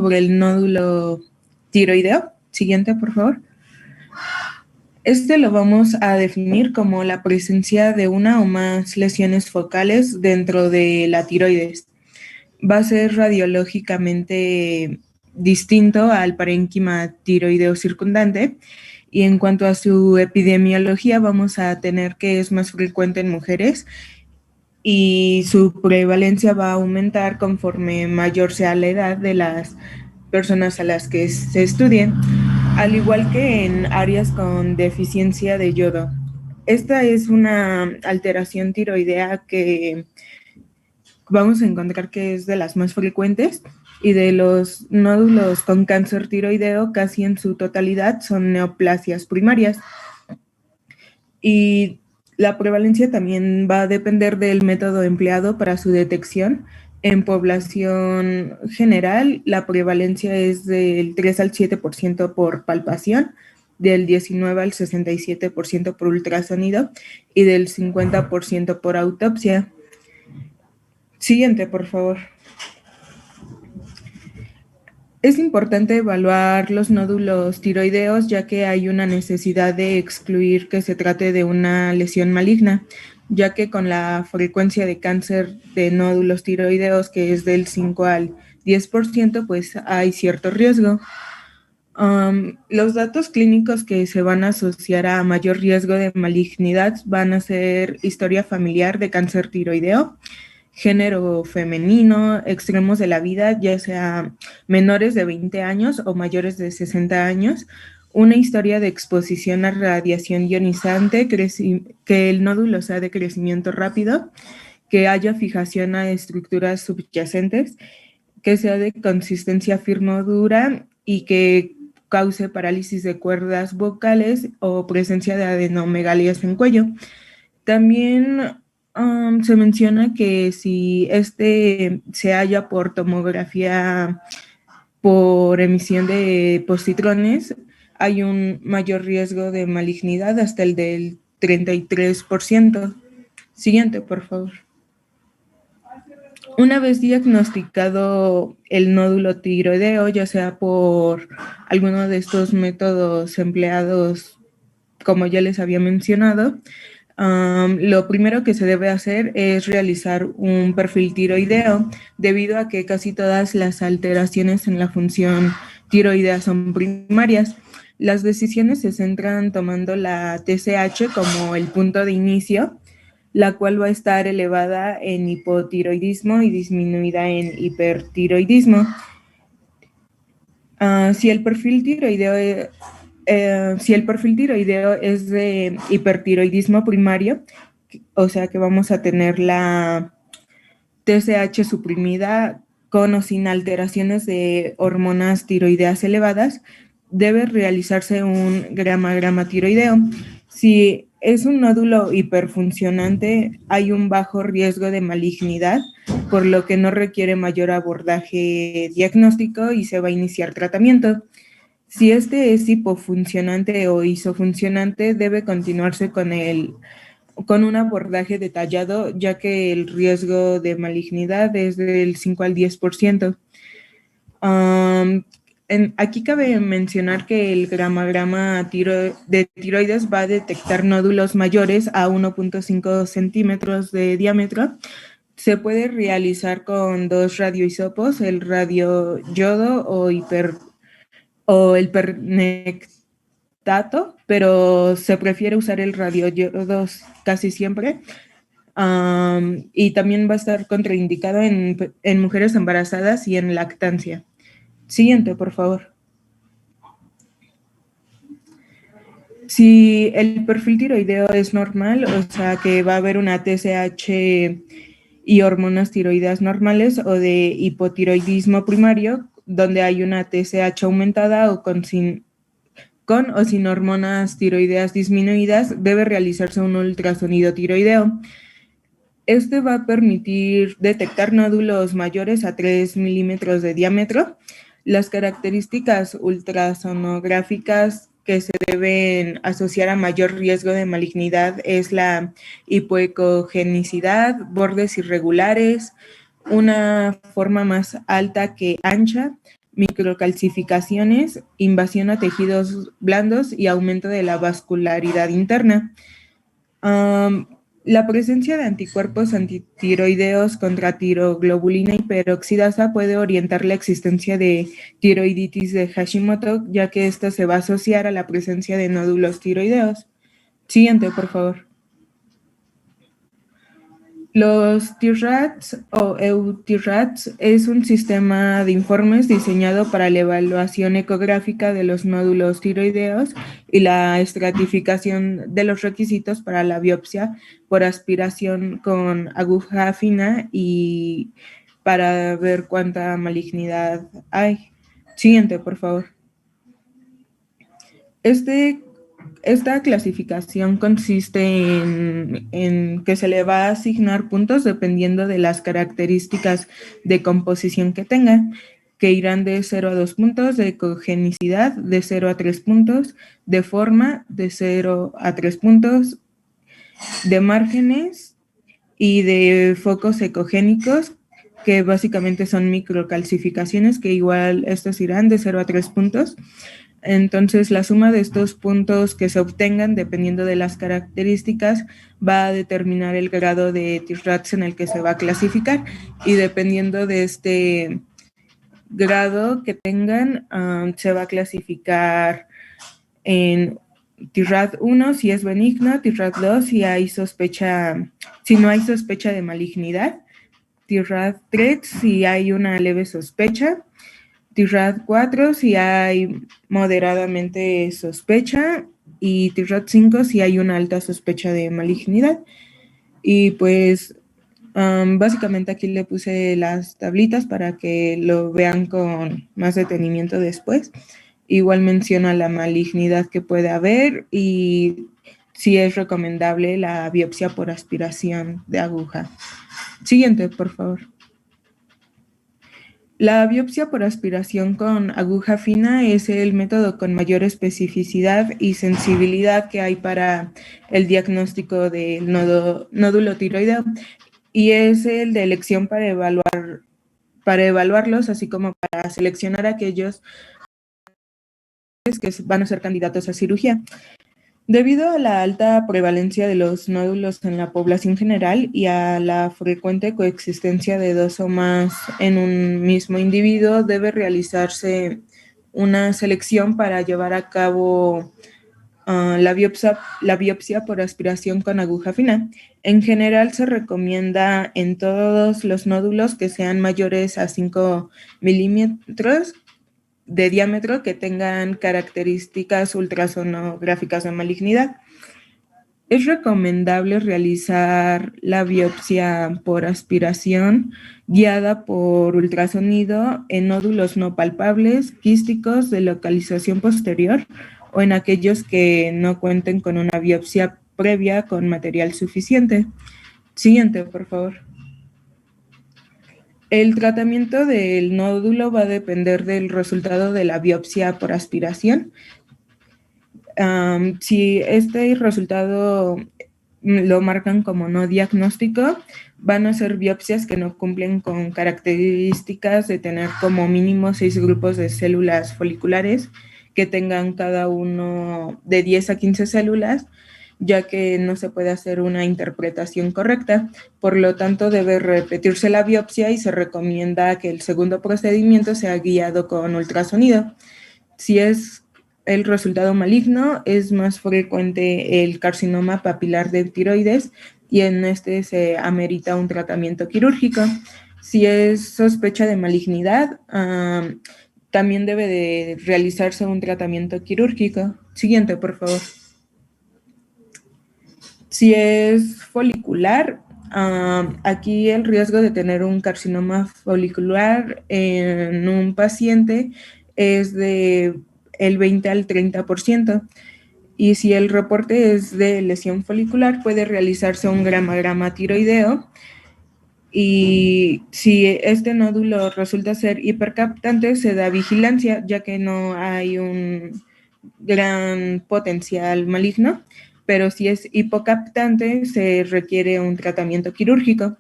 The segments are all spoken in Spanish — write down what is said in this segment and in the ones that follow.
sobre el nódulo tiroideo. Siguiente, por favor. Este lo vamos a definir como la presencia de una o más lesiones focales dentro de la tiroides. Va a ser radiológicamente distinto al parénquima tiroideo circundante, y en cuanto a su epidemiología vamos a tener que es más frecuente en mujeres y su prevalencia va a aumentar conforme mayor sea la edad de las personas a las que se estudien, al igual que en áreas con deficiencia de yodo. Esta es una alteración tiroidea que vamos a encontrar que es de las más frecuentes, y de los nódulos con cáncer tiroideo casi en su totalidad son neoplasias primarias. Y la prevalencia también va a depender del método empleado para su detección. En población general, la prevalencia es del 3 al 7% por palpación, del 19 al 67% por ultrasonido y del 50% por autopsia. Siguiente, por favor. Es importante evaluar los nódulos tiroideos, ya que hay una necesidad de excluir que se trate de una lesión maligna, ya que con la frecuencia de cáncer de nódulos tiroideos, que es del 5 al 10%, pues hay cierto riesgo. Los datos clínicos que se van a asociar a mayor riesgo de malignidad van a ser historia familiar de cáncer tiroideo, género femenino, extremos de la vida, ya sea menores de 20 años o mayores de 60 años, una historia de exposición a radiación ionizante, que el nódulo sea de crecimiento rápido, que haya fijación a estructuras subyacentes, que sea de consistencia firme o dura y que cause parálisis de cuerdas vocales o presencia de adenomegalias en cuello. También se menciona que si este se halla por tomografía por emisión de positrones, hay un mayor riesgo de malignidad, hasta el del 33%. Siguiente, por favor. Una vez diagnosticado el nódulo tiroideo, ya sea por alguno de estos métodos empleados, como ya les había mencionado, lo primero que se debe hacer es realizar un perfil tiroideo, debido a que casi todas las alteraciones en la función tiroidea son primarias. Las decisiones se centran tomando la TSH como el punto de inicio, la cual va a estar elevada en hipotiroidismo y disminuida en hipertiroidismo. Si el perfil tiroideo es de hipertiroidismo primario, o sea que vamos a tener la TSH suprimida con o sin alteraciones de hormonas tiroideas elevadas, debe realizarse un grama tiroideo. Si es un nódulo hiperfuncionante, hay un bajo riesgo de malignidad, por lo que no requiere mayor abordaje diagnóstico y se va a iniciar tratamiento. Si este es hipofuncionante o isofuncionante, debe continuarse con un abordaje detallado, ya que el riesgo de malignidad es del 5 al 10%. Aquí cabe mencionar que el grama de tiroides va a detectar nódulos mayores a 1.5 centímetros de diámetro. Se puede realizar con dos radioisopos, el radioyodo o el pernectato, pero se prefiere usar el radioyodo casi siempre. Y también va a estar contraindicado en mujeres embarazadas y en lactancia. Siguiente, por favor. Si el perfil tiroideo es normal, o sea que va a haber una TSH y hormonas tiroideas normales, o de hipotiroidismo primario, donde hay una TSH aumentada o con o sin hormonas tiroideas disminuidas, debe realizarse un ultrasonido tiroideo. Este va a permitir detectar nódulos mayores a 3 milímetros de diámetro. Las características ultrasonográficas que se deben asociar a mayor riesgo de malignidad es la hipoecogenicidad, bordes irregulares, una forma más alta que ancha, microcalcificaciones, invasión a tejidos blandos y aumento de la vascularidad interna. La presencia de anticuerpos antitiroideos contra tiroglobulina hiperoxidasa puede orientar la existencia de tiroiditis de Hashimoto, ya que esto se va a asociar a la presencia de nódulos tiroideos. Siguiente, por favor. Los TIRADS o EUTIRADS es un sistema de informes diseñado para la evaluación ecográfica de los nódulos tiroideos y la estratificación de los requisitos para la biopsia por aspiración con aguja fina y para ver cuánta malignidad hay. Siguiente, por favor. Esta clasificación consiste en que se le va a asignar puntos dependiendo de las características de composición que tenga, que irán de 0 a 2 puntos, de ecogenicidad de 0 a 3 puntos, de forma de 0 a 3 puntos, de márgenes y de focos ecogénicos, que básicamente son microcalcificaciones, que igual estos irán de 0 a 3 puntos. Entonces, la suma de estos puntos que se obtengan, dependiendo de las características, va a determinar el grado de TIRADS en el que se va a clasificar, y dependiendo de este grado que tengan, se va a clasificar en TIRAD 1 si es benigno, TIRAD 2 si no hay sospecha de malignidad, TIRAD 3 si hay una leve sospecha, TIRAD 4 si hay moderadamente sospecha y TIRAD 5 si hay una alta sospecha de malignidad. Y pues básicamente aquí le puse las tablitas para que lo vean con más detenimiento después. Igual menciona la malignidad que puede haber y si es recomendable la biopsia por aspiración de aguja. Siguiente, por favor. La biopsia por aspiración con aguja fina es el método con mayor especificidad y sensibilidad que hay para el diagnóstico del nódulo tiroideo, y es el de elección para evaluarlos, así como para seleccionar aquellos que van a ser candidatos a cirugía. Debido a la alta prevalencia de los nódulos en la población general y a la frecuente coexistencia de dos o más en un mismo individuo, debe realizarse una selección para llevar a cabo la biopsia por aspiración con aguja fina. En general se recomienda en todos los nódulos que sean mayores a 5 milímetros de diámetro, que tengan características ultrasonográficas de malignidad. Es recomendable realizar la biopsia por aspiración guiada por ultrasonido en nódulos no palpables, quísticos de localización posterior o en aquellos que no cuenten con una biopsia previa con material suficiente. Siguiente, por favor. El tratamiento del nódulo va a depender del resultado de la biopsia por aspiración. Si este resultado lo marcan como no diagnóstico, van a ser biopsias que no cumplen con características de tener como mínimo 6 grupos de células foliculares que tengan cada uno de 10 a 15 células, ya que no se puede hacer una interpretación correcta. Por lo tanto, debe repetirse la biopsia y se recomienda que el segundo procedimiento sea guiado con ultrasonido. Si es el resultado maligno, es más frecuente el carcinoma papilar de tiroides y en este se amerita un tratamiento quirúrgico. Si es sospecha de malignidad, también debe de realizarse un tratamiento quirúrgico. Siguiente, por favor. Si es folicular, aquí el riesgo de tener un carcinoma folicular en un paciente es de el 20 al 30%. Y si el reporte es de lesión folicular, puede realizarse un gramagrama tiroideo. Y si este nódulo resulta ser hipercaptante, se da vigilancia, ya que no hay un gran potencial maligno, pero si es hipocaptante, se requiere un tratamiento quirúrgico.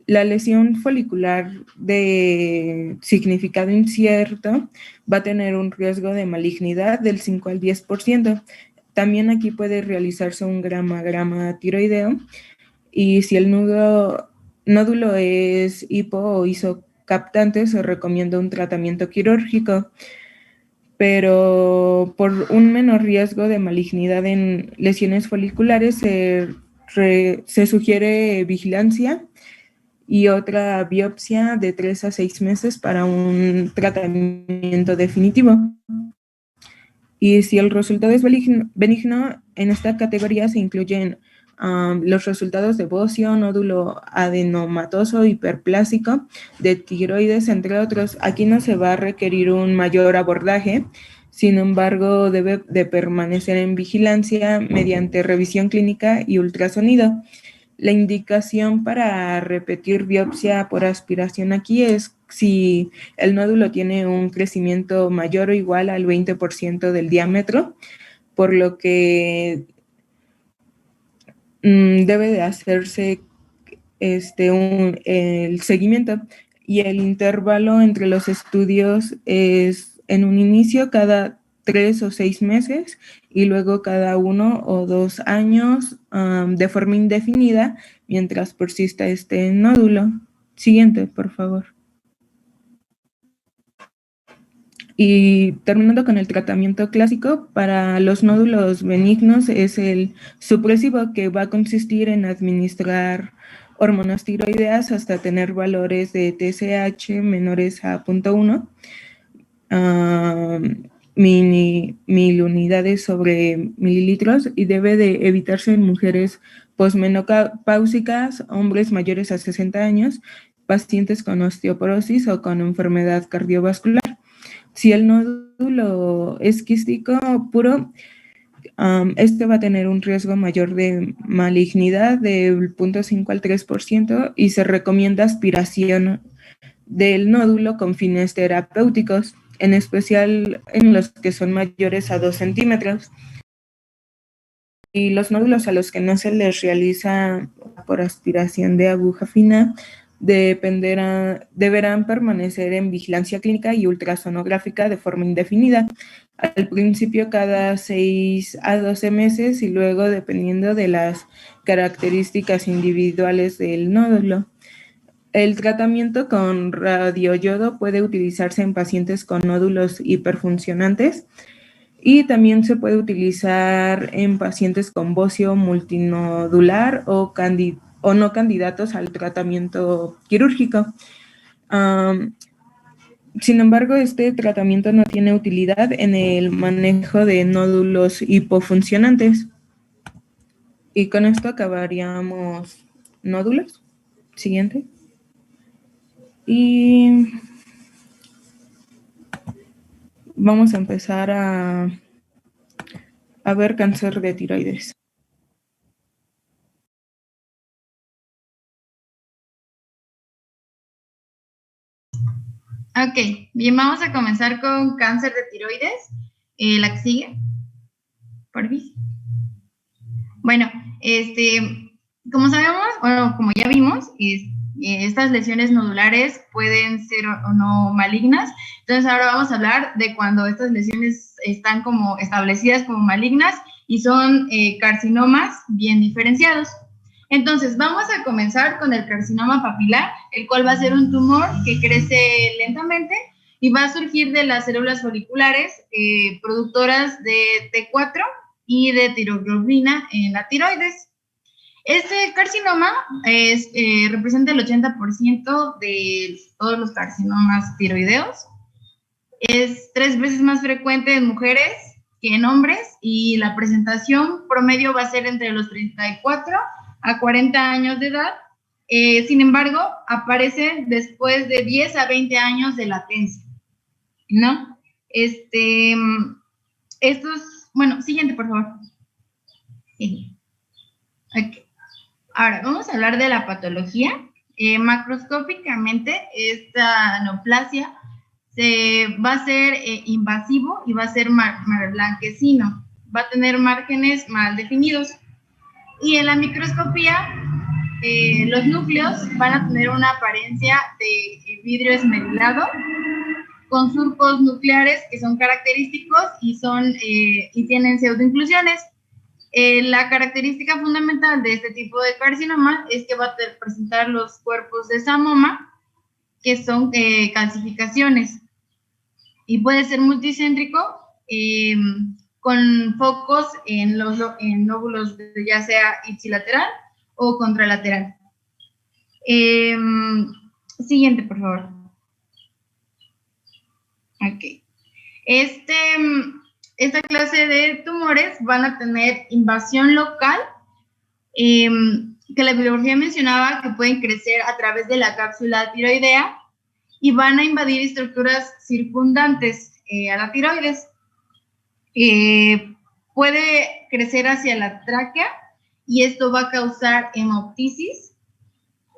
La lesión folicular de significado incierto va a tener un riesgo de malignidad del 5 al 10%. También aquí puede realizarse un grama tiroideo, y si el nódulo es hipo o isocaptante, se recomienda un tratamiento quirúrgico, pero por un menor riesgo de malignidad en lesiones foliculares se sugiere vigilancia y otra biopsia de 3 a 6 meses para un tratamiento definitivo. Y si el resultado es benigno, en esta categoría se incluyen los resultados de bocio, nódulo adenomatoso hiperplásico, de tiroides, entre otros. Aquí no se va a requerir un mayor abordaje, sin embargo, debe de permanecer en vigilancia mediante revisión clínica y ultrasonido. La indicación para repetir biopsia por aspiración aquí es si el nódulo tiene un crecimiento mayor o igual al 20% del diámetro, por lo que debe de hacerse el seguimiento, y el intervalo entre los estudios es en un inicio cada 3 o 6 meses y luego cada 1 o 2 años de forma indefinida mientras persista este nódulo. Siguiente, por favor. Y terminando con el tratamiento clásico, para los nódulos benignos es el supresivo, que va a consistir en administrar hormonas tiroideas hasta tener valores de TSH menores a 0.1 mil unidades sobre mililitros, y debe de evitarse en mujeres posmenopáusicas, hombres mayores a 60 años, pacientes con osteoporosis o con enfermedad cardiovascular. Si el nódulo es quístico puro, este va a tener un riesgo mayor de malignidad del 0.5 al 3%, y se recomienda aspiración del nódulo con fines terapéuticos, en especial en los que son mayores a 2 centímetros. Y los nódulos a los que no se les realiza por aspiración de aguja fina deberán permanecer en vigilancia clínica y ultrasonográfica de forma indefinida, al principio cada 6 a 12 meses y luego dependiendo de las características individuales del nódulo. El tratamiento con radioyodo puede utilizarse en pacientes con nódulos hiperfuncionantes, y también se puede utilizar en pacientes con bocio multinodular o no candidatos al tratamiento quirúrgico. Sin embargo, este tratamiento no tiene utilidad en el manejo de nódulos hipofuncionantes. Y con esto acabaríamos nódulos. Siguiente. Y vamos a empezar a ver cáncer de tiroides. Ok, bien, vamos a comenzar con cáncer de tiroides. La que sigue, por fin. Bueno, como sabemos, bueno, como ya vimos, estas lesiones nodulares pueden ser o no malignas. Entonces ahora vamos a hablar de cuando estas lesiones están como establecidas como malignas y son carcinomas bien diferenciados. Entonces vamos a comenzar con el carcinoma papilar, el cual va a ser un tumor que crece lentamente y va a surgir de las células foliculares productoras de T4 y de tiroglobulina en la tiroides. Este carcinoma representa el 80% de todos los carcinomas tiroideos. Es 3 veces más frecuente en mujeres que en hombres, y la presentación promedio va a ser entre los 34 a 40 años de edad. Sin embargo, aparece después de 10 a 20 años de latencia, ¿no? Bueno, siguiente, por favor. Sí. Okay. Ahora, vamos a hablar de la patología. Macroscópicamente, esta neoplasia va a ser invasivo y va a ser blanquecino. Va a tener márgenes mal definidos. Y en la microscopía los núcleos van a tener una apariencia de vidrio esmerilado, con surcos nucleares que son característicos y tienen pseudoinclusiones. La característica fundamental de este tipo de carcinoma es que va a presentar los cuerpos de samoma, que son calcificaciones, y puede ser multicéntrico, con focos en lóbulos ya sea ipsilateral o contralateral. Siguiente, por favor. Ok. Esta clase de tumores van a tener invasión local, que la biología mencionaba que pueden crecer a través de la cápsula tiroidea y van a invadir estructuras circundantes a la tiroides. Puede crecer hacia la tráquea y esto va a causar hemoptisis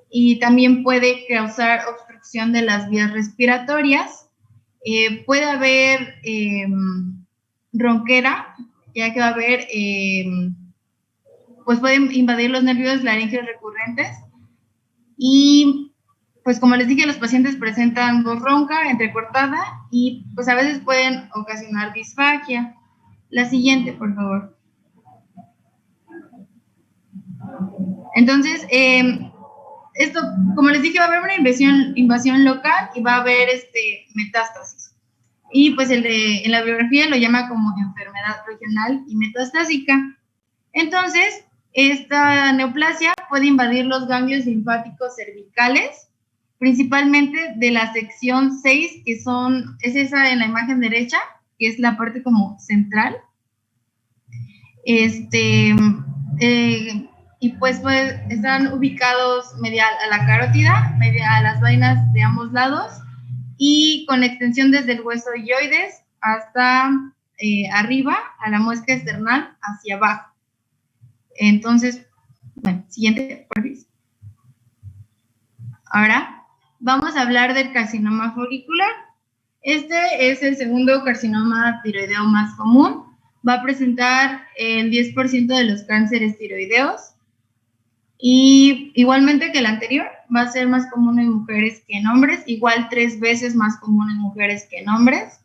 y también puede causar obstrucción de las vías respiratorias. Puede haber ronquera, ya que va a haber, pues pueden invadir los nervios laríngeos recurrentes y pues como les dije, los pacientes presentan voz ronca, entrecortada y pues a veces pueden ocasionar disfagia. La siguiente, por favor. Entonces, esto, como les dije, va a haber una invasión local y va a haber metástasis. Y pues en la biografía lo llama como enfermedad regional y metastásica. Entonces, esta neoplasia puede invadir los ganglios linfáticos cervicales, principalmente de la sección 6, que es esa en la imagen derecha, que es la parte como central. Y pues están ubicados medial a la carótida, medial a las vainas de ambos lados y con extensión desde el hueso hyoides hasta arriba, a la muesca external hacia abajo. Entonces, bueno, siguiente, por favor. Ahora vamos a hablar del carcinoma folicular. Este es el segundo carcinoma tiroideo más común. Va a presentar el 10% de los cánceres tiroideos. Y igualmente que el anterior, va a ser más común en mujeres que en hombres, igual 3 veces más común en mujeres que en hombres.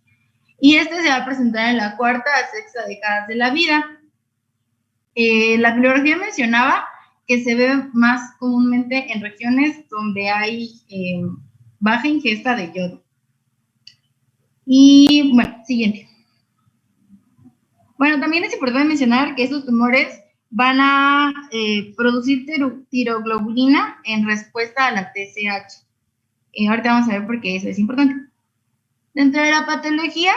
Y se va a presentar en la cuarta a sexta década de la vida. La bibliografía mencionaba que se ve más comúnmente en regiones donde hay baja ingesta de yodo. Y bueno, siguiente. Bueno, también es importante mencionar que estos tumores van a producir tiroglobulina en respuesta a la TSH. Ahorita vamos a ver por qué eso es importante. Dentro de la patología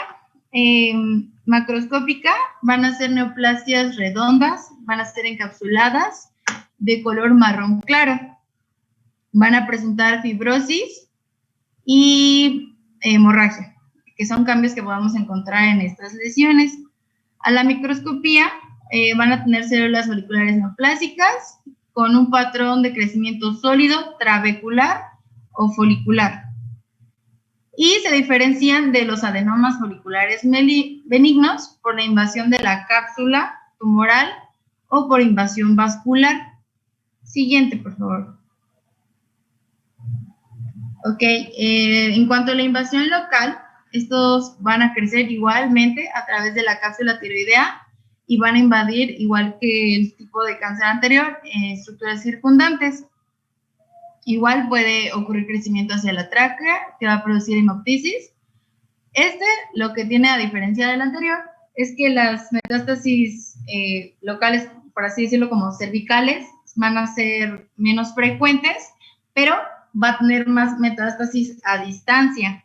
macroscópica van a ser neoplasias redondas, van a ser encapsuladas de color marrón claro. Van a presentar fibrosis y hemorragia, que son cambios que podemos encontrar en estas lesiones. A la microscopía van a tener células foliculares neoplásicas con un patrón de crecimiento sólido, trabecular o folicular. Y se diferencian de los adenomas foliculares benignos por la invasión de la cápsula tumoral o por invasión vascular. Siguiente, por favor. Ok, en cuanto a la invasión local, estos van a crecer igualmente a través de la cápsula tiroidea y van a invadir, igual que el tipo de cáncer anterior, estructuras circundantes. Igual puede ocurrir crecimiento hacia la tráquea, que va a producir hemoptisis. Lo que tiene a diferencia del anterior, es que las metástasis locales, por así decirlo, como cervicales, van a ser menos frecuentes, pero va a tener más metástasis a distancia.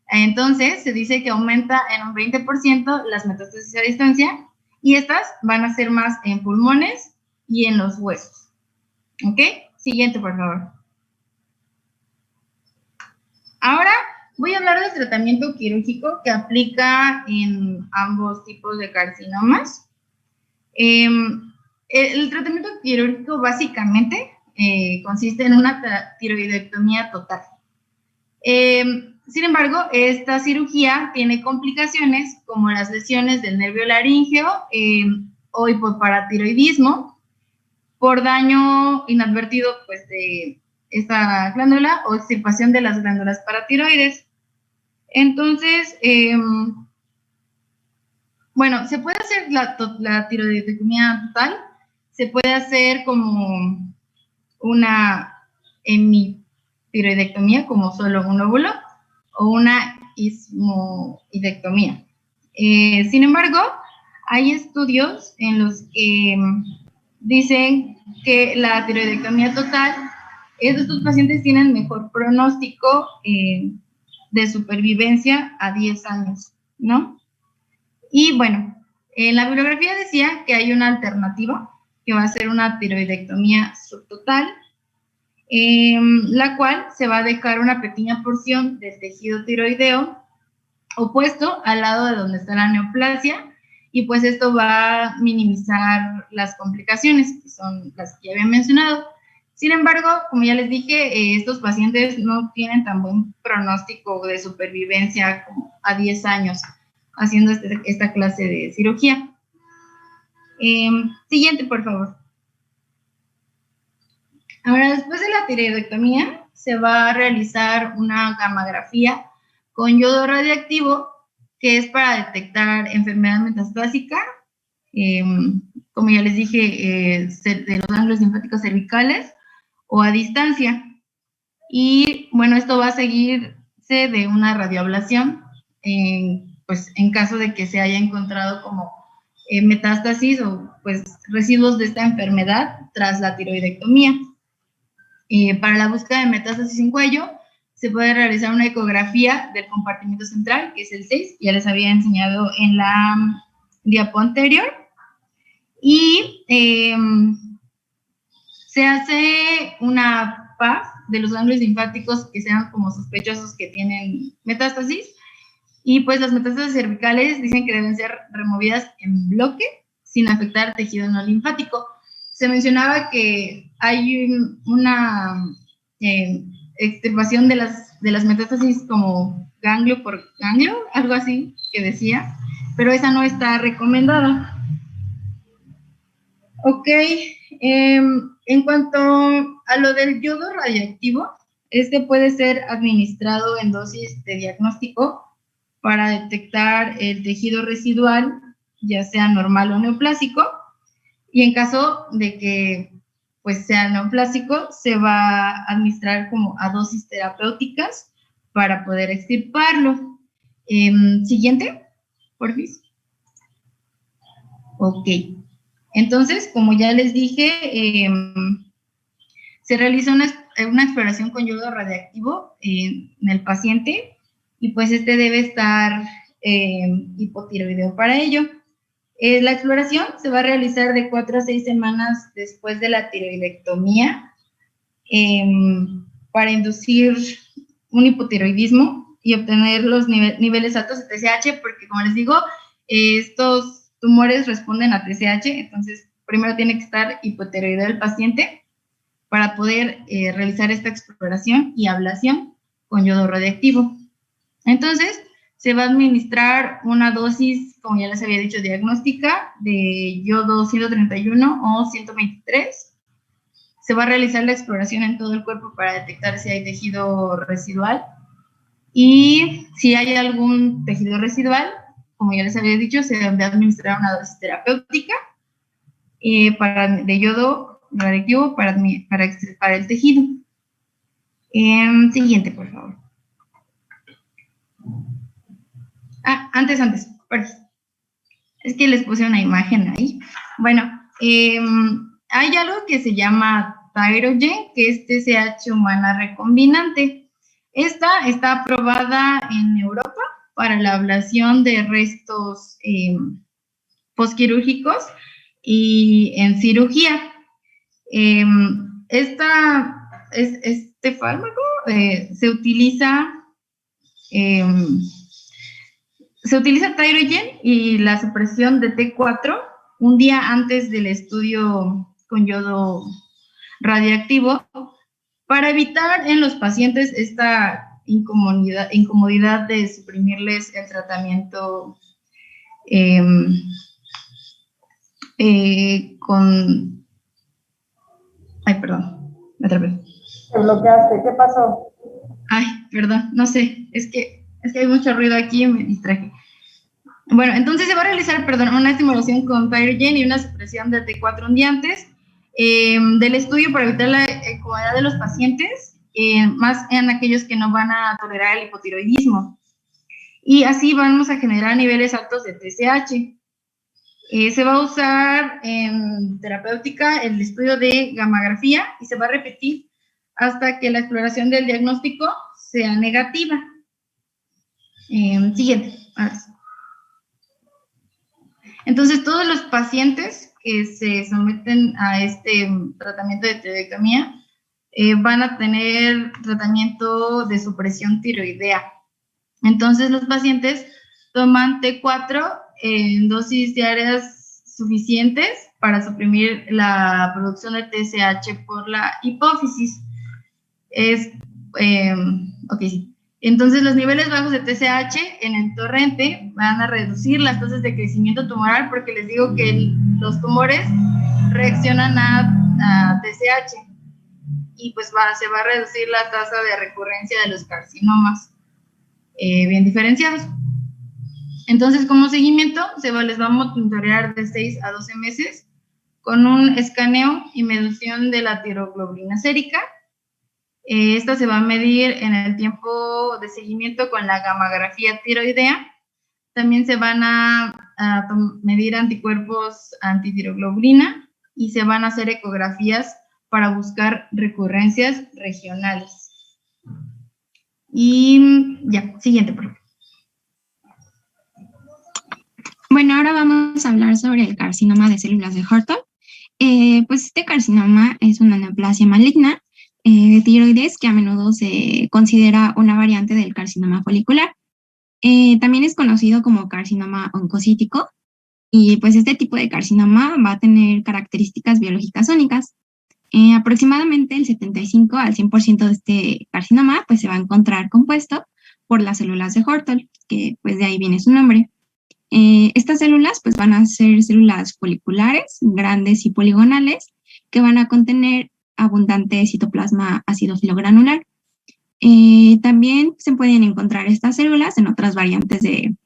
Entonces, se dice que aumenta en un 20% las metástasis a distancia y estas van a ser más en pulmones y en los huesos. ¿Ok? Siguiente, por favor. Ahora voy a hablar del tratamiento quirúrgico que aplica en ambos tipos de carcinomas. El tratamiento quirúrgico básicamente consiste en una tiroidectomía total. Sin embargo, esta cirugía tiene complicaciones como las lesiones del nervio laríngeo o hipoparatiroidismo, por daño inadvertido pues de esta glándula o extirpación de las glándulas paratiroides. Entonces, bueno, se puede hacer la tiroidectomía total, se puede hacer como una hemitiroidectomía, como solo un óvulo, o una ismoidectomía. Sin embargo, hay estudios en los que dicen que la tiroidectomía total, estos pacientes tienen mejor pronóstico de supervivencia a 10 años, ¿no? Y bueno, en la bibliografía decía que hay una alternativa, que va a ser una tiroidectomía subtotal, la cual se va a dejar una pequeña porción del tejido tiroideo opuesto al lado de donde está la neoplasia, y pues esto va a minimizar las complicaciones, que son las que ya había mencionado. Sin embargo, como ya les dije, estos pacientes no tienen tan buen pronóstico de supervivencia como a 10 años haciendo esta clase de cirugía. Siguiente, por favor. Ahora, después de la tiroidectomía, se va a realizar una gammagrafía con yodo radiactivo, que es para detectar enfermedad metastásica, como ya les dije, de los ganglios linfáticos cervicales o a distancia. Y bueno, esto va a seguirse de una radioablación, pues en caso de que se haya encontrado como metástasis o pues residuos de esta enfermedad tras la tiroidectomía. Para la búsqueda de metástasis en cuello, se puede realizar una ecografía del compartimiento central, que es el 6, ya les había enseñado en la diapo anterior, y se hace una PAF de los ganglios linfáticos que sean como sospechosos que tienen metástasis, y pues las metástasis cervicales dicen que deben ser removidas en bloque sin afectar tejido no linfático. Se mencionaba que hay una extirpación de las metástasis como ganglio por ganglio, algo así que decía, pero esa no está recomendada. Ok, en cuanto a lo del yodo radioactivo, este puede ser administrado en dosis de diagnóstico para detectar el tejido residual, ya sea normal o neoplásico, y en caso de que pues sea neoplásico, se va a administrar como a dosis terapéuticas para poder extirparlo. Siguiente, por favor. Ok. Entonces, como ya les dije, se realiza una exploración con yodo radiactivo en el paciente, y pues este debe estar hipotiroideo para ello. La exploración se va a realizar de 4 a 6 semanas después de la tiroidectomía para inducir un hipotiroidismo y obtener los niveles altos de TSH, porque como les digo, estos tumores responden a TSH, entonces primero tiene que estar hipotiroideo el paciente para poder realizar esta exploración y ablación con yodo radiactivo. Entonces, se va a administrar una dosis, como ya les había dicho, diagnóstica de yodo 131 o 123. Se va a realizar la exploración en todo el cuerpo para detectar si hay tejido residual. Y si hay algún tejido residual, como ya les había dicho, se debe administrar una dosis terapéutica de yodo radiactivo para el tejido. Siguiente, por favor. Antes, perdón. Es que les puse una imagen ahí. Bueno, hay algo que se llama Thyrogen, que es TSH humana recombinante. Esta está aprobada en Europa para la ablación de restos postquirúrgicos y en cirugía. Este fármaco se utiliza Thyrogen y la supresión de T4 un día antes del estudio con yodo radiactivo para evitar en los pacientes esta incomodidad de suprimirles el tratamiento con Ay, perdón, me atrapé. Te bloqueaste, ¿qué pasó? Ay, perdón, no sé, es que hay mucho ruido aquí y me distraje. Bueno, entonces se va a realizar, perdón, una estimulación con PyroGen y una supresión de T4 un día antes del estudio para evitar la incomodidad de los pacientes, más en aquellos que no van a tolerar el hipotiroidismo. Y así vamos a generar niveles altos de TSH. Se va a usar en terapéutica el estudio de gammagrafía y se va a repetir hasta que la exploración del diagnóstico sea negativa. Siguiente. Entonces, todos los pacientes que se someten a este tratamiento de tiroidectomía van a tener tratamiento de supresión tiroidea. Entonces, los pacientes toman T4 en dosis diarias suficientes para suprimir la producción de TSH por la hipófisis. Ok, sí. Entonces, los niveles bajos de TSH en el torrente van a reducir las tasas de crecimiento tumoral porque les digo que los tumores reaccionan a TSH y pues se va a reducir la tasa de recurrencia de los carcinomas bien diferenciados. Entonces, como seguimiento, les va a monitorear de 6 a 12 meses con un escaneo y medición de la tiroglobulina sérica. Esta se va a medir en el tiempo de seguimiento con la gammagrafía tiroidea. También se van a medir anticuerpos antitiroglobulina y se van a hacer ecografías para buscar recurrencias regionales. Y ya, siguiente, por favor. Bueno, ahora vamos a hablar sobre el carcinoma de células de Hürtel. Pues este carcinoma es una neoplasia maligna de tiroides que a menudo se considera una variante del carcinoma folicular. También es conocido como carcinoma oncocítico y pues este tipo de carcinoma va a tener características biológicas únicas. Aproximadamente el 75 al 100% de este carcinoma pues se va a encontrar compuesto por las células de Hürtel, que pues de ahí viene su nombre. Estas células pues van a ser células foliculares, grandes y poligonales, que van a contener abundante citoplasma ácido filogranular. También se pueden encontrar estas células en otras variantes de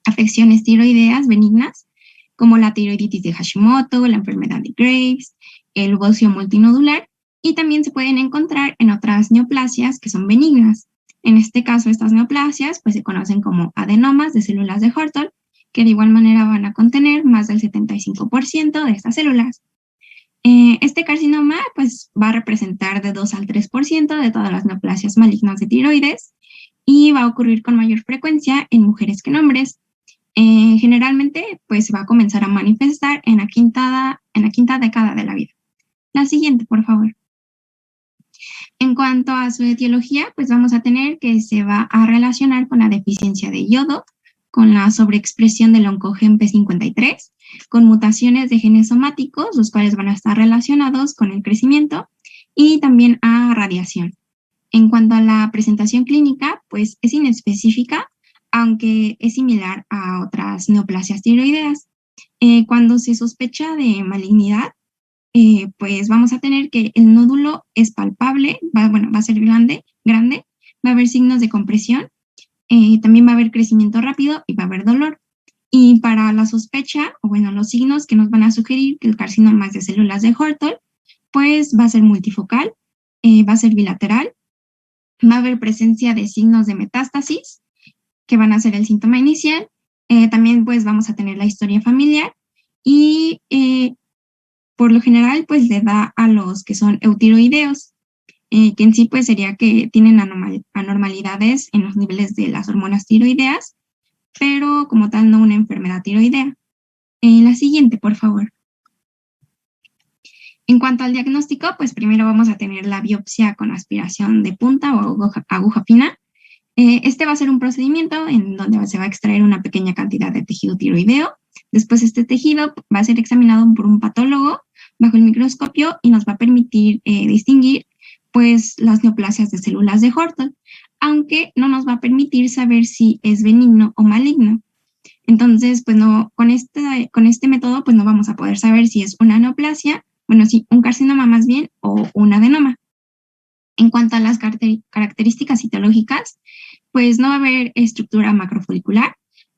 afecciones tiroideas benignas, como la tiroiditis de Hashimoto, la enfermedad de Graves, el bocio multinodular, y también se pueden encontrar en otras neoplasias que son benignas. En este caso, estas neoplasias pues se conocen como adenomas de células de Hürtel, que de igual manera van a contener más del 75% de estas células. Este carcinoma pues, va a representar de 2 al 3% de todas las neoplasias malignas de tiroides y va a ocurrir con mayor frecuencia en mujeres que en hombres. Generalmente pues, se va a comenzar a manifestar en la quinta década de la vida. La siguiente, por favor. En cuanto a su etiología, pues vamos a tener que se va a relacionar con la deficiencia de yodo, con la sobreexpresión del oncogen P53, con mutaciones de genes somáticos, los cuales van a estar relacionados con el crecimiento, y también a radiación. En cuanto a la presentación clínica, pues es inespecífica, aunque es similar a otras neoplasias tiroideas. Cuando se sospecha de malignidad, pues vamos a tener que el nódulo es palpable, va a ser grande, va a haber signos de compresión, también va a haber crecimiento rápido y va a haber dolor. Y para la sospecha, los signos que nos van a sugerir que el carcinoma es de células de Hürtel, pues va a ser multifocal, va a ser bilateral, va a haber presencia de signos de metástasis, que van a ser el síntoma inicial. También pues vamos a tener la historia familiar y por lo general pues le da a los que son eutiroideos, que en sí pues sería que tienen anormalidades en los niveles de las hormonas tiroideas, pero como tal no una enfermedad tiroidea. La siguiente, por favor. En cuanto al diagnóstico, pues primero vamos a tener la biopsia con aspiración de punta o aguja fina. Este va a ser un procedimiento en donde se va a extraer una pequeña cantidad de tejido tiroideo. Después este tejido va a ser examinado por un patólogo bajo el microscopio y nos va a permitir distinguir pues las neoplasias de células de Hürtel, aunque no nos va a permitir saber si es benigno o maligno. Entonces, pues no, con este método pues no vamos a poder saber si es una neoplasia bueno, sí, un carcinoma más bien o un adenoma. En cuanto a las características citológicas, pues no va a haber estructura macrofolicular,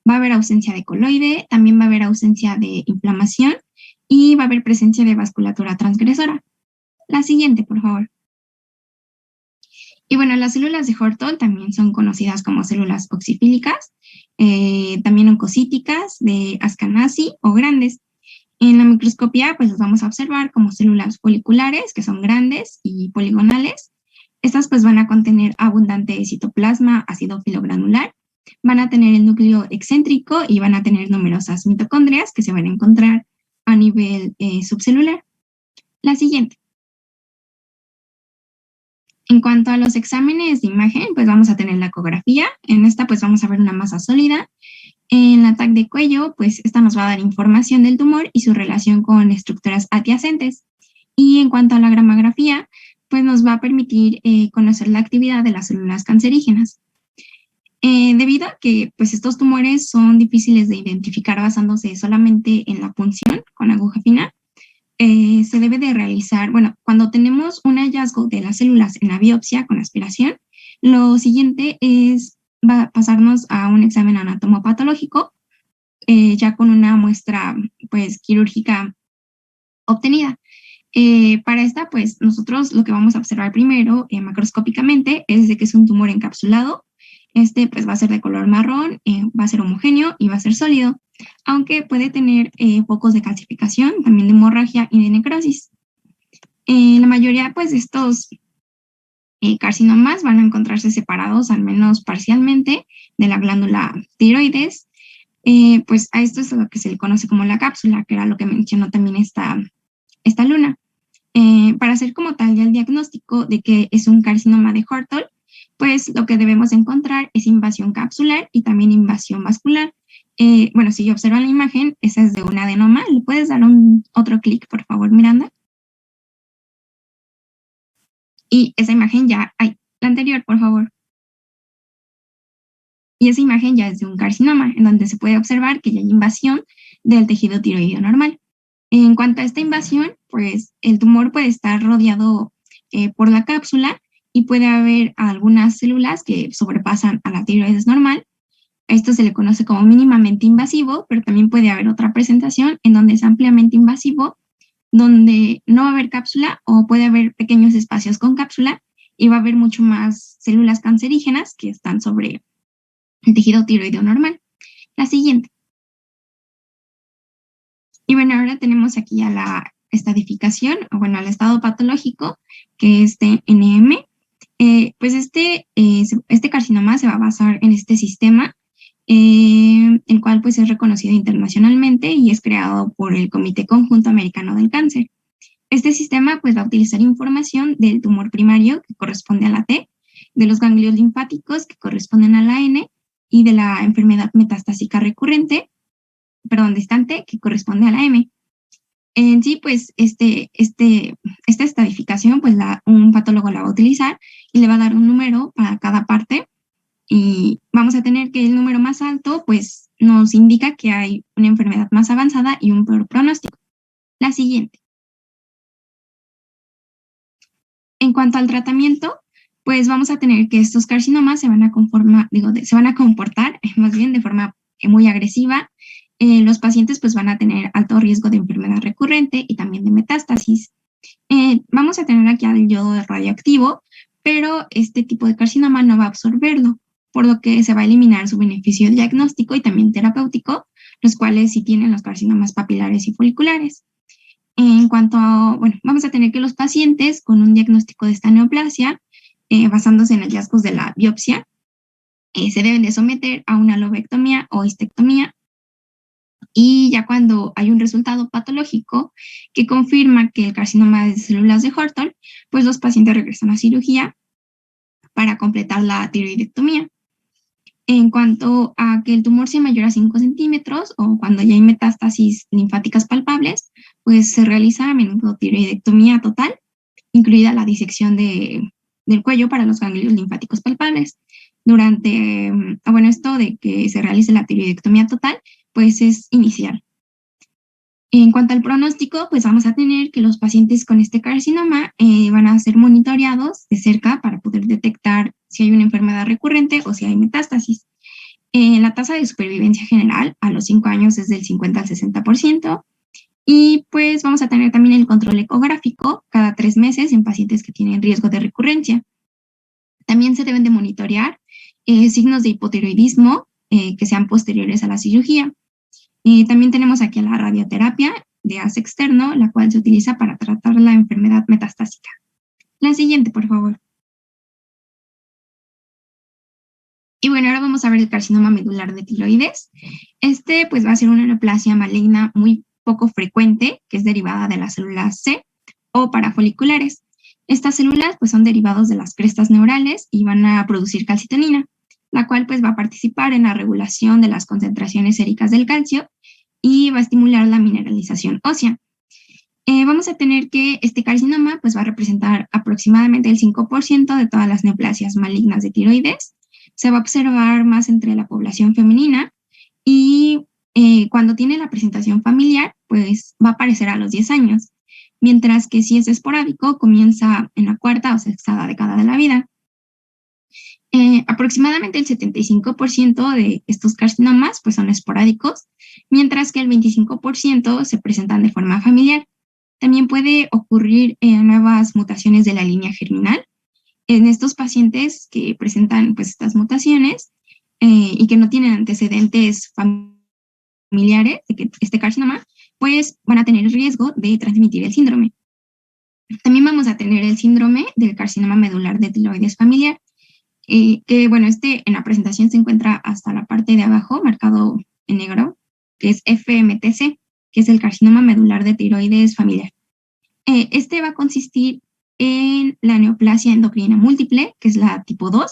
va a haber ausencia de coloide, también va a haber ausencia de inflamación y va a haber presencia de vasculatura transgresora. La siguiente, por favor. Y bueno, las células de Horton también son conocidas como células oxifílicas, también oncocíticas, de Ascanasi o grandes. En la microscopía, pues las vamos a observar como células foliculares, que son grandes y poligonales. Estas pues van a contener abundante citoplasma ácido filogranular, van a tener el núcleo excéntrico y van a tener numerosas mitocondrias que se van a encontrar a nivel subcelular. La siguiente. En cuanto a los exámenes de imagen, pues vamos a tener la ecografía. En esta pues vamos a ver una masa sólida. En la TAC de cuello, pues esta nos va a dar información del tumor y su relación con estructuras adyacentes. Y en cuanto a la gramografía, pues nos va a permitir conocer la actividad de las células cancerígenas. Debido a que pues estos tumores son difíciles de identificar basándose solamente en la punción con aguja fina, se debe de realizar, bueno, cuando tenemos un hallazgo de las células en la biopsia con aspiración, lo siguiente es va a pasarnos a un examen anatomopatológico, ya con una muestra pues quirúrgica obtenida. Para esta, pues nosotros lo que vamos a observar primero macroscópicamente es de que es un tumor encapsulado. Este pues va a ser de color marrón, va a ser homogéneo y va a ser sólido, aunque puede tener focos de calcificación, también de hemorragia y de necrosis. La mayoría pues de estos carcinomas van a encontrarse separados, al menos parcialmente, de la glándula tiroides. Pues a esto es lo que se le conoce como la cápsula, que era lo que mencionó también esta Luna. Para hacer como tal ya el diagnóstico de que es un carcinoma de Horton, pues lo que debemos encontrar es invasión capsular y también invasión vascular. Bueno, si observan la imagen, esa es de un adenoma. ¿Le puedes dar otro clic, por favor, Miranda? Y esa imagen ya, la anterior, por favor. Y esa imagen ya es de un carcinoma, en donde se puede observar que ya hay invasión del tejido tiroideo normal. En cuanto a esta invasión, pues el tumor puede estar rodeado por la cápsula y puede haber algunas células que sobrepasan a la tiroides normal. A esto se le conoce como mínimamente invasivo, pero también puede haber otra presentación en donde es ampliamente invasivo, donde no va a haber cápsula o puede haber pequeños espacios con cápsula y va a haber mucho más células cancerígenas que están sobre el tejido tiroideo normal. La siguiente. Y bueno, ahora tenemos aquí a la estadificación, o bueno, al estado patológico, que es de NM. Pues este carcinoma se va a basar en este sistema, el cual pues es reconocido internacionalmente y es creado por el Comité Conjunto Americano del Cáncer. Este sistema pues va a utilizar información del tumor primario, que corresponde a la T, de los ganglios linfáticos, que corresponden a la N, y de la enfermedad metastásica recurrente, distante, que corresponde a la M. En sí, pues esta estadificación, pues un patólogo la va a utilizar y le va a dar un número para cada parte, y vamos a tener que el número más alto, pues nos indica que hay una enfermedad más avanzada y un peor pronóstico. La siguiente. En cuanto al tratamiento, pues vamos a tener que estos carcinomas se van a comportar más bien de forma muy agresiva. Los pacientes pues van a tener alto riesgo de enfermedad recurrente y también de metástasis. Vamos a tener aquí al yodo radioactivo, pero este tipo de carcinoma no va a absorberlo, por lo que se va a eliminar su beneficio diagnóstico y también terapéutico, los cuales sí tienen los carcinomas papilares y foliculares. En cuanto a, bueno, vamos a tener que los pacientes con un diagnóstico de esta neoplasia, basándose en hallazgos de la biopsia, se deben de someter a una lobectomía o histectomía. Y ya cuando hay un resultado patológico que confirma que el carcinoma es de células de Horton, pues los pacientes regresan a cirugía para completar la tiroidectomía. En cuanto a que el tumor sea mayor a 5 centímetros o cuando ya hay metástasis linfáticas palpables, pues se realiza a menudo tiroidectomía total, incluida la disección del cuello para los ganglios linfáticos palpables. Esto de que se realice la tiroidectomía total, pues es inicial. En cuanto al pronóstico, pues vamos a tener que los pacientes con este carcinoma van a ser monitoreados de cerca para poder detectar si hay una enfermedad recurrente o si hay metástasis. La tasa de supervivencia general a los 5 años es del 50 al 60%. Y pues vamos a tener también el control ecográfico cada 3 meses en pacientes que tienen riesgo de recurrencia. También se deben de monitorear signos de hipotiroidismo que sean posteriores a la cirugía. También tenemos aquí la radioterapia de haz externo, la cual se utiliza para tratar la enfermedad metastásica. La siguiente, por favor. Y bueno, ahora vamos a ver el carcinoma medular de tiroides. Este pues va a ser una neoplasia maligna muy poco frecuente, que es derivada de las células C o parafoliculares. Estas células pues son derivados de las crestas neurales y van a producir calcitonina, la cual pues va a participar en la regulación de las concentraciones séricas del calcio y va a estimular la mineralización ósea. Vamos a tener que este carcinoma pues va a representar aproximadamente el 5% de todas las neoplasias malignas de tiroides. Se va a observar más entre la población femenina y cuando tiene la presentación familiar, pues va a aparecer a los 10 años, mientras que si es esporádico, comienza en la cuarta o sexta década de la vida. Aproximadamente el 75% de estos carcinomas pues son esporádicos, mientras que el 25% se presentan de forma familiar. También puede ocurrir nuevas mutaciones de la línea germinal en estos pacientes que presentan pues estas mutaciones y que no tienen antecedentes familiares de que este carcinoma, pues van a tener riesgo de transmitir el síndrome. También vamos a tener el síndrome del carcinoma medular de tiroides familiar, que bueno, en la presentación se encuentra hasta la parte de abajo, marcado en negro, que es FMTC, que es el carcinoma medular de tiroides familiar. Este va a consistir en la neoplasia endocrina múltiple, que es la tipo 2.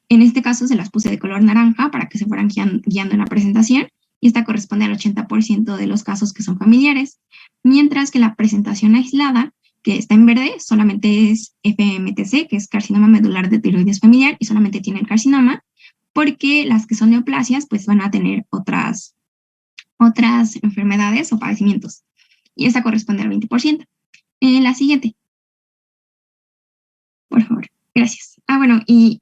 En este caso se las puse de color naranja para que se fueran guiando en la presentación, y esta corresponde al 80% de los casos que son familiares, mientras que la presentación aislada, que está en verde, solamente es FMTC, que es carcinoma medular de tiroides familiar, y solamente tiene el carcinoma, porque las que son neoplasias pues van a tener otras enfermedades o padecimientos, y esta corresponde al 20%. La siguiente. Por favor, gracias. Bueno, y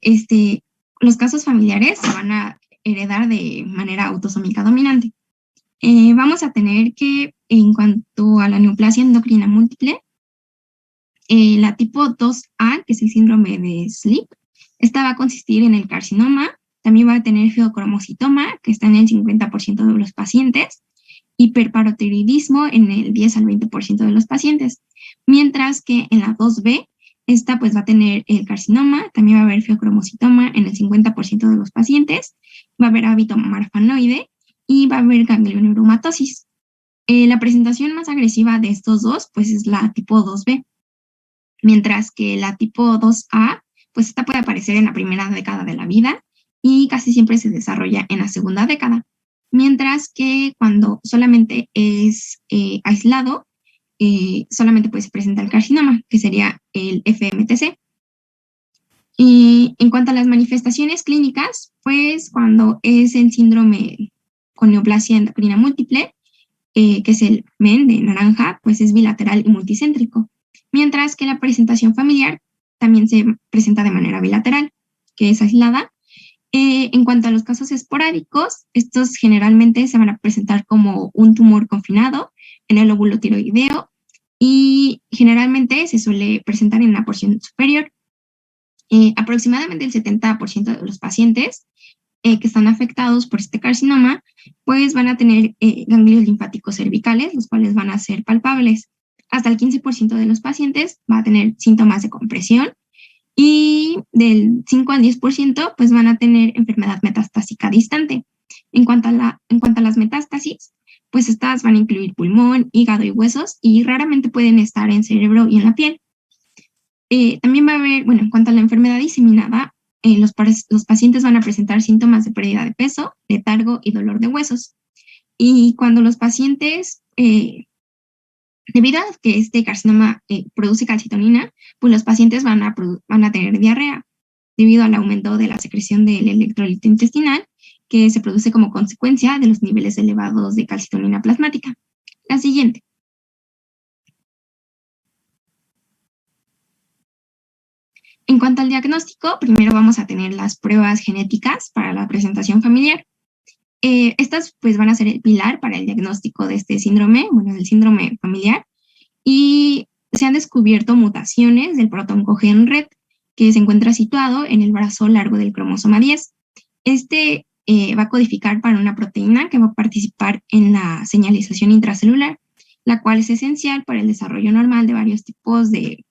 los casos familiares se van a heredar de manera autosómica dominante. Vamos a tener que, en cuanto a la neoplasia endocrina múltiple, la tipo 2A, que es el síndrome de SLEEP, esta va a consistir en el carcinoma, también va a tener feocromocitoma, que está en el 50% de los pacientes, hiperparotiroidismo en el 10 al 20% de los pacientes, mientras que en la 2B, esta pues va a tener el carcinoma, también va a haber feocromocitoma en el 50% de los pacientes, va a haber hábito marfanoide y va a haber ganglioneuromatosis. La presentación más agresiva de estos dos pues es la tipo 2B, mientras que la tipo 2A pues esta puede aparecer en la primera década de la vida y casi siempre se desarrolla en la segunda década, mientras que cuando solamente es aislado, solamente pues se presenta el carcinoma, que sería el FMTC. Y en cuanto a las manifestaciones clínicas, pues cuando es el síndrome con neoplasia endocrina múltiple, que es el MEN de naranja, pues es bilateral y multicéntrico, mientras que la presentación familiar también se presenta de manera bilateral, que es aislada. En cuanto a los casos esporádicos, estos generalmente se van a presentar como un tumor confinado en el óvulo tiroideo y generalmente se suele presentar en la porción superior. Aproximadamente el 70% de los pacientes que están afectados por este carcinoma, pues van a tener ganglios linfáticos cervicales, los cuales van a ser palpables. Hasta el 15% de los pacientes va a tener síntomas de compresión y del 5 al 10% pues van a tener enfermedad metastásica distante. En cuanto a las metástasis, pues estas van a incluir pulmón, hígado y huesos y raramente pueden estar en cerebro y en la piel. También va a haber, bueno, en cuanto a la enfermedad diseminada, los pacientes van a presentar síntomas de pérdida de peso, letargo y dolor de huesos. Y cuando los pacientes, debido a que este carcinoma produce calcitonina, pues los pacientes van a tener diarrea debido al aumento de la secreción del electrolito intestinal que se produce como consecuencia de los niveles elevados de calcitonina plasmática. La siguiente. En cuanto al diagnóstico, primero vamos a tener las pruebas genéticas para la presentación familiar. Estas pues van a ser el pilar para el diagnóstico de este síndrome, bueno, del síndrome familiar, y se han descubierto mutaciones del protoncogen red, que se encuentra situado en el brazo largo del cromosoma 10. Este va a codificar para una proteína que va a participar en la señalización intracelular, la cual es esencial para el desarrollo normal de varios tipos de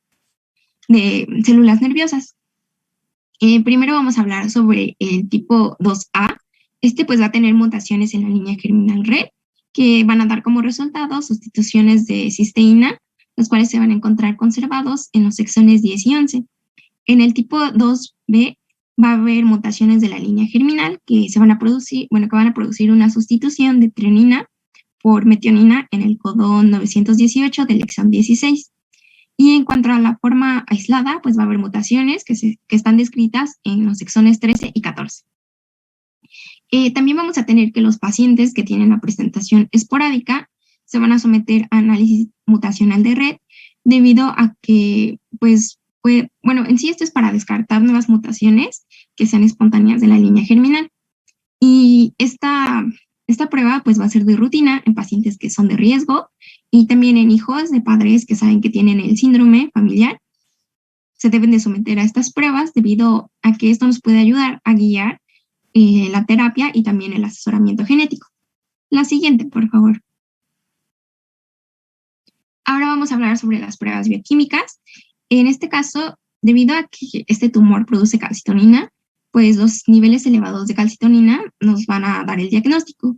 células nerviosas. Primero vamos a hablar sobre el tipo 2A. Este pues va a tener mutaciones en la línea germinal red, que van a dar como resultado sustituciones de cisteína, los cuales se van a encontrar conservados en los exones 10 y 11. En el tipo 2B va a haber mutaciones de la línea germinal que van a producir una sustitución de trionina por metionina en el codón 918 del exón 16. Y en cuanto a la forma aislada, pues va a haber mutaciones que están descritas en los exones 13 y 14. También vamos a tener que los pacientes que tienen la presentación esporádica se van a someter a análisis mutacional de red debido a que, en sí esto es para descartar nuevas mutaciones que sean espontáneas de la línea germinal. Y esta prueba pues va a ser de rutina en pacientes que son de riesgo y también en hijos de padres que saben que tienen el síndrome familiar. Se deben de someter a estas pruebas debido a que esto nos puede ayudar a guiar la terapia y también el asesoramiento genético. La siguiente, por favor. Ahora vamos a hablar sobre las pruebas bioquímicas. En este caso, debido a que este tumor produce calcitonina, pues los niveles elevados de calcitonina nos van a dar el diagnóstico.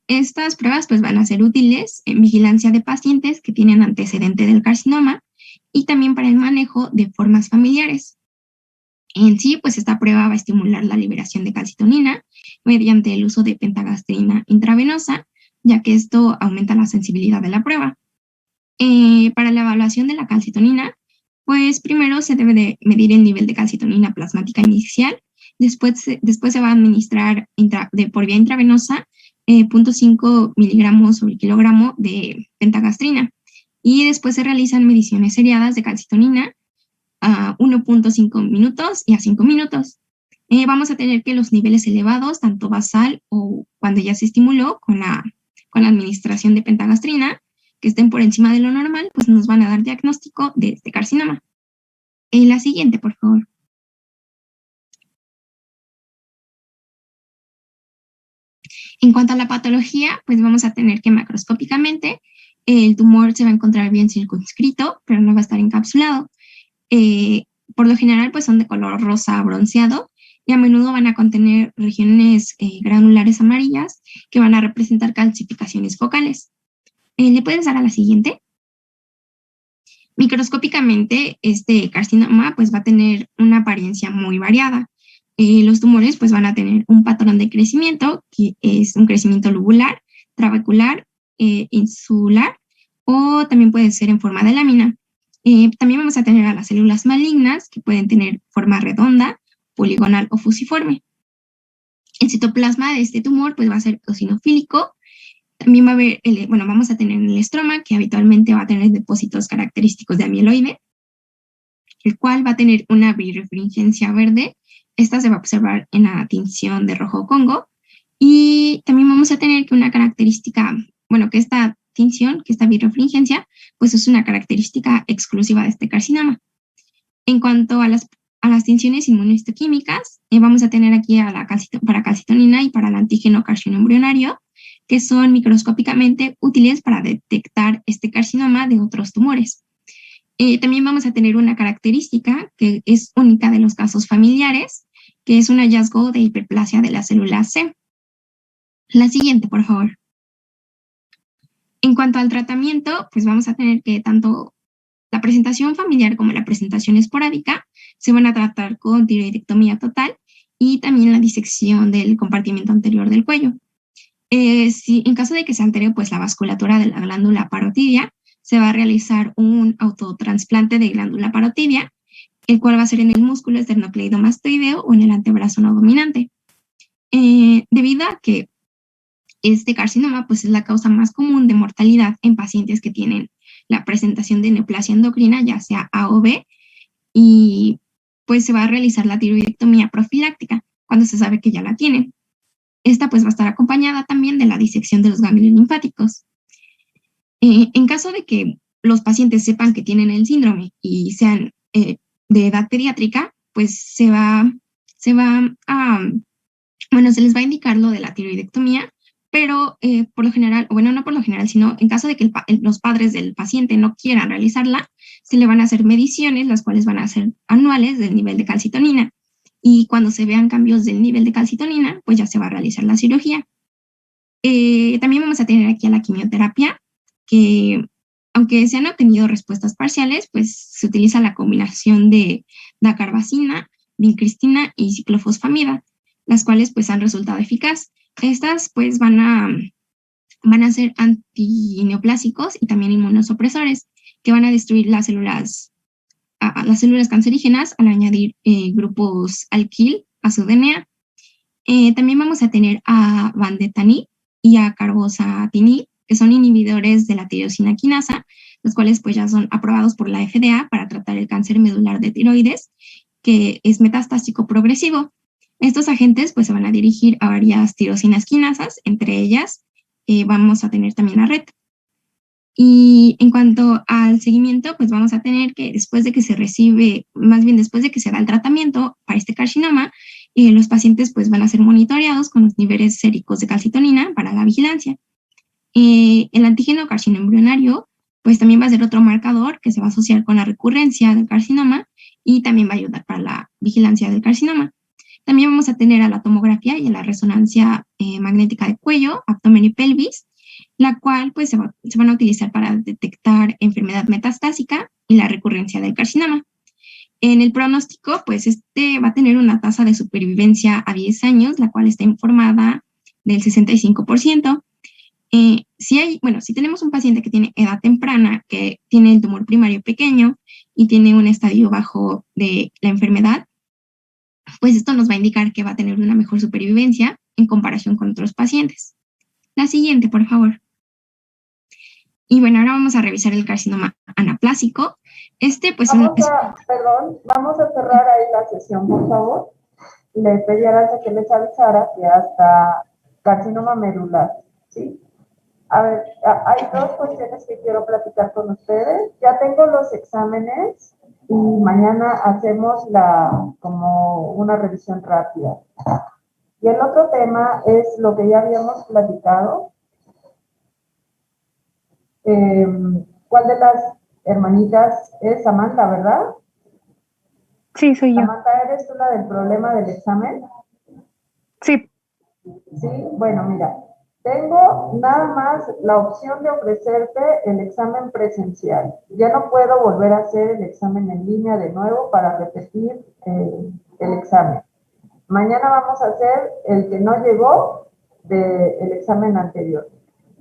Estas pruebas pues van a ser útiles en vigilancia de pacientes que tienen antecedente del carcinoma y también para el manejo de formas familiares. En sí, pues esta prueba va a estimular la liberación de calcitonina mediante el uso de pentagastrina intravenosa, ya que esto aumenta la sensibilidad de la prueba. Para la evaluación de la calcitonina, pues primero se debe de medir el nivel de calcitonina plasmática inicial, después se va a administrar por vía intravenosa 0.5 miligramos sobre kilogramo de pentagastrina y después se realizan mediciones seriadas de calcitonina a 1.5 minutos y a 5 minutos. Vamos a tener que los niveles elevados, tanto basal o cuando ya se estimuló con la administración de pentagastrina, que estén por encima de lo normal, pues nos van a dar diagnóstico de este carcinoma. La siguiente, por favor. En cuanto a la patología, pues vamos a tener que macroscópicamente el tumor se va a encontrar bien circunscrito, pero no va a estar encapsulado. Por lo general, pues son de color rosa bronceado y a menudo van a contener regiones granulares amarillas que van a representar calcificaciones focales. ¿Le puedes dar a la siguiente? Microscópicamente, este carcinoma pues va a tener una apariencia muy variada. Los tumores pues van a tener un patrón de crecimiento, que es un crecimiento lobular, trabecular, insular, o también puede ser en forma de lámina. También vamos a tener a las células malignas, que pueden tener forma redonda, poligonal o fusiforme. El citoplasma de este tumor pues va a ser eosinofílico. También va a haber, vamos a tener el estroma, que habitualmente va a tener depósitos característicos de amiloide, el cual va a tener una birefringencia verde. Esta se va a observar en la tinción de rojo Congo. Y también vamos a tener que una característica, que esta tinción, que esta birefringencia, pues es una característica exclusiva de este carcinoma. En cuanto a las tinciones inmunohistoquímicas, vamos a tener aquí para calcitonina y para el antígeno carcinoembrionario, que son microscópicamente útiles para detectar este carcinoma de otros tumores. También vamos a tener una característica que es única de los casos familiares, que es un hallazgo de hiperplasia de la célula C. La siguiente, por favor. En cuanto al tratamiento, pues vamos a tener que tanto la presentación familiar como la presentación esporádica se van a tratar con tiroidectomía total y también la disección del compartimiento anterior del cuello. Si en caso de que se altere pues la vasculatura de la glándula parotidia, se va a realizar un autotransplante de glándula parotidia, el cual va a ser en el músculo esternocleidomastoideo o en el antebrazo no dominante. Debido a que este carcinoma pues es la causa más común de mortalidad en pacientes que tienen la presentación de neoplasia endocrina, ya sea A o B, y pues se va a realizar la tiroidectomía profiláctica cuando se sabe que ya la tienen. Esta pues va a estar acompañada también de la disección de los ganglios linfáticos. En caso de que los pacientes sepan que tienen el síndrome y sean de edad pediátrica, pues se les va a indicar lo de la tiroidectomía, pero por lo general, bueno, no por lo general, sino en caso de que los padres del paciente no quieran realizarla, se le van a hacer mediciones, las cuales van a ser anuales del nivel de calcitonina. Y cuando se vean cambios del nivel de calcitonina, pues ya se va a realizar la cirugía. También vamos a tener aquí a la quimioterapia, que aunque se han obtenido respuestas parciales, pues se utiliza la combinación de dacarbazina, vincristina y ciclofosfamida, las cuales pues han resultado eficaz. Estas pues van a ser antineoplásicos y también inmunosupresores, que van a destruir las células cancerígenas al añadir grupos alquil a su DNA. También vamos a tener a vandetanib y a carbozatinib, que son inhibidores de la tirosina quinasa, los cuales pues ya son aprobados por la FDA para tratar el cáncer medular de tiroides, que es metastásico progresivo. Estos agentes pues se van a dirigir a varias tirosinas quinasas, entre ellas vamos a tener también a RET. Y en cuanto al seguimiento, pues vamos a tener que después de que se da el tratamiento para este carcinoma, los pacientes pues van a ser monitoreados con los niveles séricos de calcitonina para la vigilancia. El antígeno carcinoembrionario pues también va a ser otro marcador que se va a asociar con la recurrencia del carcinoma y también va a ayudar para la vigilancia del carcinoma. También vamos a tener a la tomografía y a la resonancia magnética de cuello, abdomen y pelvis, la cual pues se van a utilizar para detectar enfermedad metastásica y la recurrencia del carcinoma. En el pronóstico, pues va a tener una tasa de supervivencia a 10 años, la cual está informada del 65%. Si tenemos un paciente que tiene edad temprana, que tiene el tumor primario pequeño y tiene un estadio bajo de la enfermedad, pues esto nos va a indicar que va a tener una mejor supervivencia en comparación con otros pacientes. La siguiente, por favor. Y bueno, ahora vamos a revisar el carcinoma anaplásico. Vamos a cerrar ahí la sesión, por favor. Le pedí a Aranza que les avisara que hasta carcinoma medular, ¿sí? A ver, hay dos cuestiones que quiero platicar con ustedes. Ya tengo los exámenes y mañana hacemos como una revisión rápida. Y el otro tema es lo que ya habíamos platicado. ¿Cuál de las hermanitas es Samantha, verdad? Sí, soy yo. Samantha, ¿eres tú la del problema del examen? Sí. Sí, bueno, mira, tengo nada más la opción de ofrecerte el examen presencial. Ya no puedo volver a hacer el examen en línea de nuevo para repetir el examen. Mañana vamos a hacer el que no llegó del examen anterior.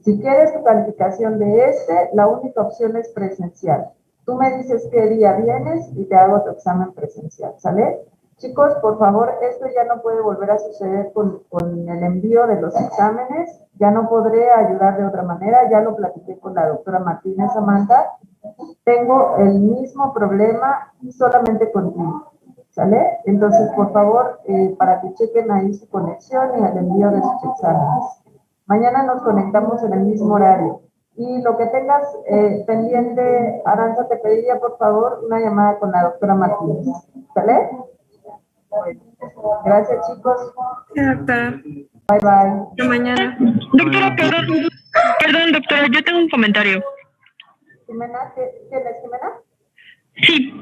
Si quieres tu calificación de la única opción es presencial. Tú me dices qué día vienes y te hago tu examen presencial, ¿sale? Chicos, por favor, esto ya no puede volver a suceder con el envío de los exámenes. Ya no podré ayudar de otra manera. Ya lo platiqué con la doctora Martínez Samantha. Tengo el mismo problema solamente contigo, ¿sale? Entonces, por favor, para que chequen ahí su conexión y el envío de sus exámenes. Mañana nos conectamos en el mismo horario. Y lo que tengas pendiente, Aranza, te pediría, por favor, una llamada con la doctora Martínez, ¿sale? Gracias, chicos. Sí, doctora. Bye, bye. Hasta mañana. Doctora, perdón, doctora, yo tengo un comentario. Jimena, ¿quién es Jimena? Sí.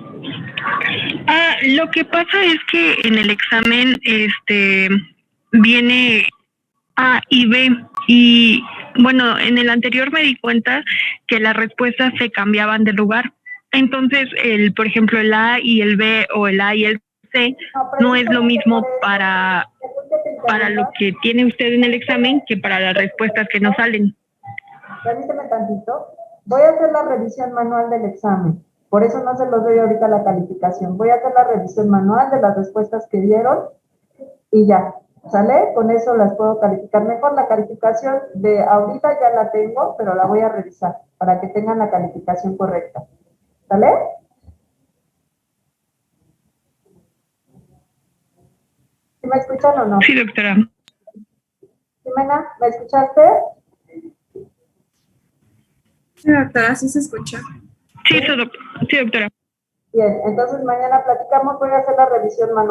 Lo que pasa es que en el examen viene A y B y bueno, en el anterior me di cuenta que las respuestas se cambiaban de lugar. Entonces, por ejemplo, el A y el B o el A y el C no es lo mismo para lo que tiene usted en el examen que para las respuestas que nos salen. Permíteme tantito. Voy a hacer la revisión manual del examen. Por eso no se los doy ahorita la calificación. Voy a hacer la revisión manual de las respuestas que dieron y ya. ¿Sale? Con eso las puedo calificar mejor. La calificación de ahorita ya la tengo, pero la voy a revisar para que tengan la calificación correcta. ¿Sale? ¿Sí me escuchan o no? Sí, doctora. Jimena, ¿me escuchaste? Sí, doctora, sí se escucha. Sí, doctora. Bien, entonces mañana platicamos, voy a hacer la revisión manual.